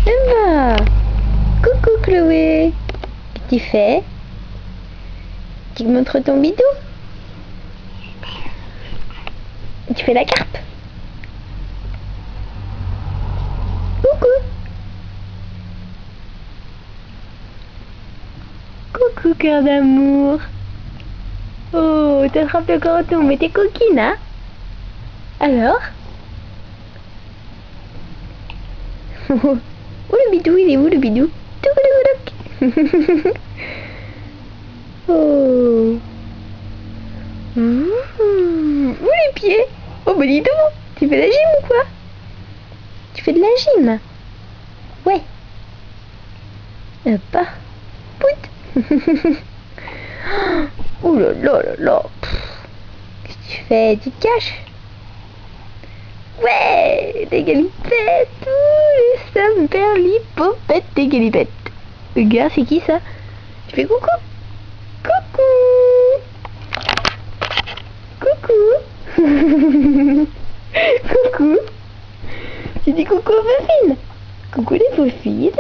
Emma! Coucou Chloé! Qu'est-ce que tu fais? Tu me montres ton bidou? Tu fais la carpe? Coucou! Coucou cœur d'amour! Oh, t'attrapes le canton, mais t'es coquine, hein? Alors? Oh, le bidou, il est où le bidou? Touc. Oh. Ouh, les pieds. Oh bah dis donc, tu fais de la gym ou quoi? Tu fais de la gym? Ouais. Pas. Pout. Oh là là là là. Qu'est-ce que tu fais? Tu te caches? Ouais, des galipettes. Ouh, ça me perd l'hypopète des galipettes. Regarde, c'est qui ça? Tu fais coucou? Coucou! Coucou! Coucou! Tu dis coucou aux faufines? Coucou les faufines?